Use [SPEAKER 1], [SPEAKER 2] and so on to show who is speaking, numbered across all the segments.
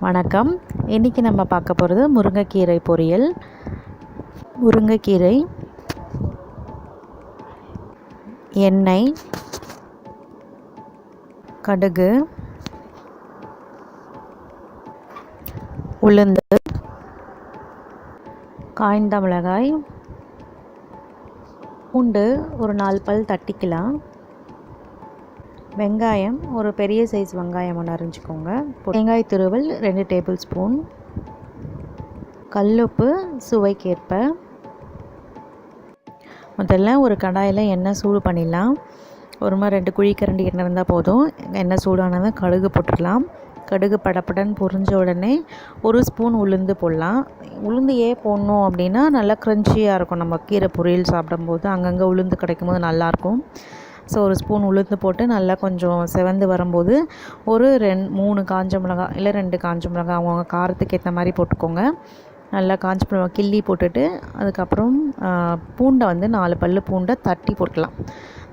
[SPEAKER 1] வணக்கம். இன்றைக்கி நம்ம பார்க்க போகிறது முருங்கைக்கீரை பொரியல். முருங்கைக்கீரை, எண்ணெய், கடுகு, உளுந்து, காய்ந்த மிளகாய், பூண்டு ஒரு 4 பல் தட்டிக்கலாம், வெங்காயம் ஒரு பெரிய சைஸ் வெங்காயம் ஒன்று அரிஞ்சிக்கோங்க, தேங்காய் துருவல் 2 டேபிள் ஸ்பூன், கல்லுப்பு சுவைக்கேற்ப. முதல்ல ஒரு கடாயில் எண்ணெய் சூடு பண்ணிடலாம். ஒரு மாதிரி 2 குழிக்கரண்டி எண்ணெய் இருந்தால் போதும். எண்ணெய் சூடானதான் கடுகு போட்டுடலாம். கடுகு படப்படன்னு பொரிஞ்ச உடனே 1 ஸ்பூன் உளுந்து போடலாம். உளுந்து ஏன் போடணும் அப்படின்னா நல்லா க்ரன்ச்சியாக இருக்கும். நம்ம கீரை பொரியல் சாப்பிடும்போது அங்கங்கே உளுந்து கிடைக்கும் போது நல்லாயிருக்கும். ஸோ 1 ஸ்பூன் உளுந்து போட்டு நல்லா கொஞ்சம் செவந்து வரும்போது ஒரு 3 காஞ்ச மிளகாய் இல்லை 2 காஞ்ச மிளகாய் அவங்க காரத்துக்கு ஏற்ற மாதிரி போட்டுக்கோங்க. நல்லா காஞ்ச மிளகாய் கிள்ளி போட்டுட்டு அதுக்கப்புறம் பூண்டை 4 பல் பூண்டை தட்டி போட்டுக்கலாம்.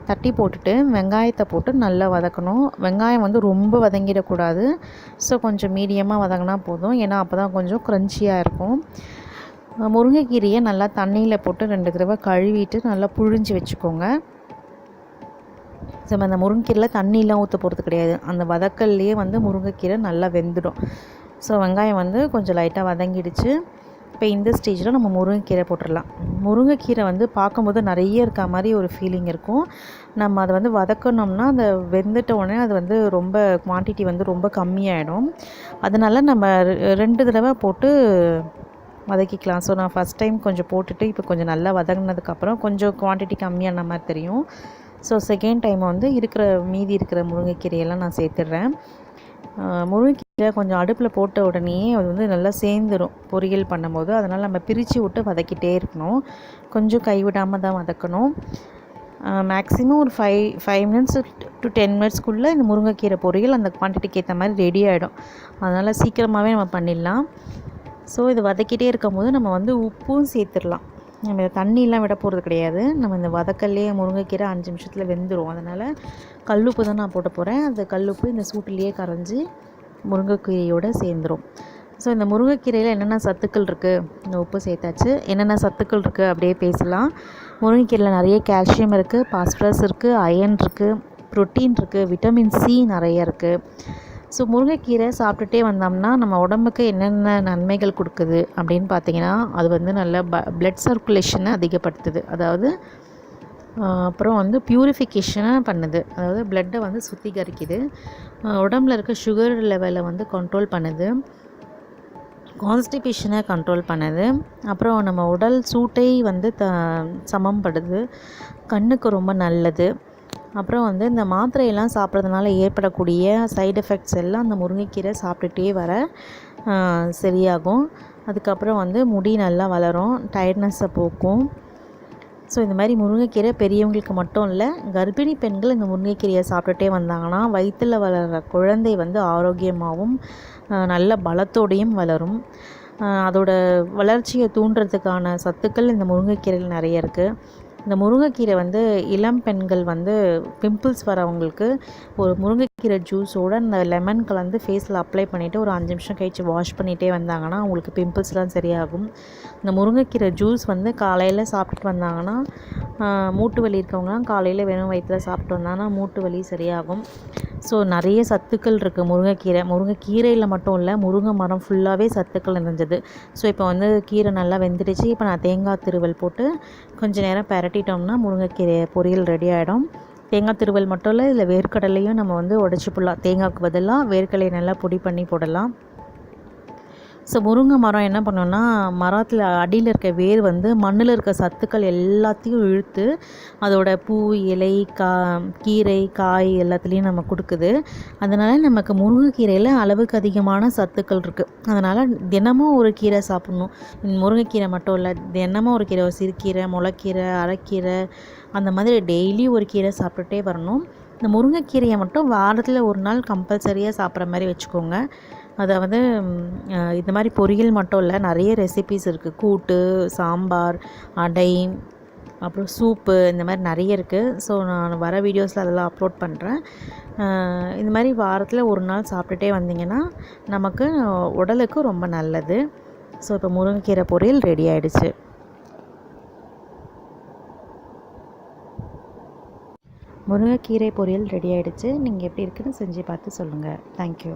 [SPEAKER 1] தட்டி போட்டுட்டு வெங்காயத்தை போட்டு நல்லா வதக்கணும். வெங்காயம் ரொம்ப வதங்கிடக்கூடாது. ஸோ கொஞ்சம் மீடியமாக வதங்கினா போதும். ஏன்னா அப்போ தான் கொஞ்சம் க்ரன்ச்சியாக இருக்கும். முருங்கைக்கீரையை நல்லா தண்ணியில் போட்டு 2 தடவை கழுவிட்டு நல்லா புழிஞ்சு வச்சுக்கோங்க. ஸோ அந்த முருங்கைக்கீரையில் தண்ணிலாம் ஊற்ற போகிறது கிடையாது. அந்த வதக்கல்லையே முருங்கைக்கீரை நல்லா வெந்துடும். ஸோ வெங்காயம் கொஞ்சம் லைட்டாக வதங்கிடுச்சு. இப்போ இந்த ஸ்டேஜில் நம்ம முருங்கைக்கீரை போட்டுடலாம். முருங்கைக்கீரை பார்க்கும்போது நிறைய இருக்க மாதிரி ஒரு ஃபீலிங் இருக்கும். நம்ம அதை வதக்கணும்னா அந்த வெந்துட்ட உடனே அது ரொம்ப குவான்டிட்டி ரொம்ப கம்மியாயிடும். அதனால் நம்ம 2 தடவை போட்டு வதக்கிக்கலாம். ஸோ நான் ஃபஸ்ட் டைம் கொஞ்சம் போட்டுட்டு இப்போ கொஞ்சம் நல்லா வதங்கினதுக்கப்புறம் கொஞ்சம் குவான்டிட்டி கம்மியான மாதிரி தெரியும். ஸோ செகண்ட் டைம் மீதி இருக்கிற முருங்கைக்கீரையெல்லாம் நான் சேர்த்துடுறேன். முருங்கைக்கீரை கொஞ்சம் அடுப்பில் போட்ட உடனே அது நல்லா சேர்ந்துடும் பொரியல் பண்ணும்போது. அதனால் நம்ம பிரித்து விட்டு வதக்கிட்டே இருக்கணும். கொஞ்சம் கைவிடாமல் தான் வதக்கணும். மேக்ஸிமம் ஒரு 5 மினிட்ஸ் to 10 மினிட்ஸ்க்குள்ளே இந்த முருங்கைக்கீரை பொரியல் அந்த குவான்டிட்டிக்கு ஏற்ற மாதிரி ரெடி ஆகிடும். அதனால் சீக்கிரமாகவே நம்ம பண்ணிடலாம். ஸோ இது வதக்கிட்டே இருக்கும் போது நம்ம உப்பும் சேர்த்துடலாம். நம்ம தண்ணியெலாம் விட போகிறது கிடையாது. நம்ம இந்த வதக்கல்லையே முருங்கைக்கீரை 5 நிமிஷத்தில் வெந்துடும். அதனால் கல்லுப்பு தான் நான் போட போகிறேன். அந்த கல்லுப்பு இந்த சூட்டிலேயே கரைஞ்சி முருங்கைக்கீரையோடு சேர்ந்துடும். ஸோ இந்த முருங்கைக்கீரையில் என்னென்ன சத்துக்கள் இருக்குது, இந்த உப்பு சேர்த்தாச்சு, என்னென்ன சத்துக்கள் இருக்குது அப்படியே பேசலாம். முருங்கைக்கீரையில் நிறைய கால்சியம் இருக்குது, பாஸ்பரஸ் இருக்குது, அயன் இருக்குது, ப்ரோட்டீன் இருக்குது, விட்டமின் சி நிறைய இருக்குது. ஸோ முருங்கைக்கீரை சாப்பிட்டுட்டே வந்தோம்னா நம்ம உடம்புக்கு என்னென்ன நன்மைகள் கொடுக்குது அப்படின்னு பார்த்தீங்கன்னா, அது நல்ல பிளட் சர்க்குலேஷனை அதிகப்படுத்துது. அதாவது அப்புறம் பியூரிஃபிகேஷனை பண்ணுது. அதாவது பிளட்டை சுத்திகரிக்குது. உடம்புல இருக்க சுகர் லெவலை கண்ட்ரோல் பண்ணுது. கான்ஸ்டிபேஷனை கண்ட்ரோல் பண்ணுது. அப்புறம் நம்ம உடல் சூட்டை சமம்படுது. கண்ணுக்கு ரொம்ப நல்லது. அப்புறம் இந்த மாத்திரையெல்லாம் சாப்பிட்றதுனால ஏற்படக்கூடிய சைடு எஃபெக்ட்ஸ் எல்லாம் அந்த முருங்கைக்கீரை சாப்பிட்டுட்டே வர சரியாகும். அதுக்கப்புறம் முடி நல்லா வளரும், டயர்ட்னஸை போக்கும். ஸோ இந்த மாதிரி முருங்கைக்கீரை பெரியவங்களுக்கு மட்டும் இல்லை, கர்ப்பிணி பெண்கள் இந்த முருங்கைக்கீரையை சாப்பிட்டுட்டே வந்தாங்கன்னா வயிற்றில் வளர்கிற குழந்தை ஆரோக்கியமாகவும் நல்ல பலத்தோடையும் வளரும். அதோட வளர்ச்சியை தூண்டுறதுக்கான சத்துக்கள் இந்த முருங்கைக்கீரையில் நிறைய இருக்குது. இந்த முருங்கைக்கீரை இளம் பெண்கள் பிம்பிள்ஸ் வரவங்களுக்கு ஒரு முருங்கைக்கீரை ஜூஸோடு இந்த லெமன் கலந்து ஃபேஸில் அப்ளை பண்ணிவிட்டு ஒரு 5 நிமிஷம் கழித்து வாஷ் பண்ணிகிட்டே வந்தாங்கன்னா அவங்களுக்கு பிம்பிள்ஸ்லாம் சரியாகும். இந்த முருங்கைக்கீரை ஜூஸ் காலையில் சாப்பிட்டுட்டு வந்தாங்கன்னா, மூட்டு வலி இருக்கவங்களாம் காலையில் வெறும் வயிற்றில் சாப்பிட்டு வந்தாங்கன்னா மூட்டு வலி சரியாகும். ஸோ நிறைய சத்துக்கள் இருக்குது முருங்கைக்கீரையில் மட்டும் இல்லை, முருங்கை மரம் ஃபுல்லாகவே சத்துக்கள் நிறைஞ்சது. ஸோ இப்போ கீரை நல்லா வெந்துடுச்சு. இப்போ நான் தேங்காய் திருவல் போட்டு கொஞ்சம் நேரம் பரட்டிட்டோம்னா முருங்கைக்கீரை பொரியல் ரெடி ஆகிடும். தேங்காய் திருவல் மட்டும் இல்லை, இதில் வேர்க்கடலையும் நம்ம உடச்சி போடலாம். தேங்காய்க்கு பதிலாக வேர்க்கடலையை நல்லா பொடி பண்ணி போடலாம். ஸோ முருங்கை மரம் என்ன பண்ணோன்னா, மரத்தில் அடியில் இருக்க வேர் மண்ணில் இருக்க சத்துக்கள் எல்லாத்தையும் இழுத்து அதோட பூ, இலை, கீரை, காய் எல்லாத்துலேயும் நம்ம கொடுக்குது. அதனால் நமக்கு முருங்கைக்கீரையில் அளவுக்கு அதிகமான சத்துக்கள் இருக்குது. அதனால் தினமும் ஒரு கீரை சாப்பிட்ணும். முருங்கைக்கீரை மட்டும் இல்லை, தினமும் ஒரு கீரை, ஒரு சிறுகீரை, முளைக்கீரை, அரைக்கீரை, அந்த மாதிரி டெய்லி ஒரு கீரை சாப்பிட்டுட்டே வரணும். இந்த முருங்கைக்கீரையை மட்டும் வாரத்தில் ஒரு நாள் கம்பல்சரியாக சாப்பிட்ற மாதிரி வச்சுக்கோங்க. அதாவது இந்த மாதிரி பொரியல் மட்டும் இல்லை, நிறைய ரெசிபீஸ் இருக்குது. கூட்டு, சாம்பார், அடை, அப்புறம் சூப்பு இந்த மாதிரி நிறைய இருக்குது. ஸோ நான் வர வீடியோஸில் அதெல்லாம் அப்லோட் பண்ணுறேன். இந்த மாதிரி வாரத்தில் ஒரு நாள் சாப்பிட்டுட்டே வந்தீங்கன்னா நமக்கு உடலுக்கு ரொம்ப நல்லது. ஸோ இப்போ முருங்கைக்கீரை பொரியல் ரெடி ஆகிடுச்சு. முருங்கைக்கீரை பொரியல் ரெடி ஆகிடுச்சு. நீங்கள் எப்படி இருக்குன்னு செஞ்சு பார்த்து சொல்லுங்கள். தேங்க்யூ.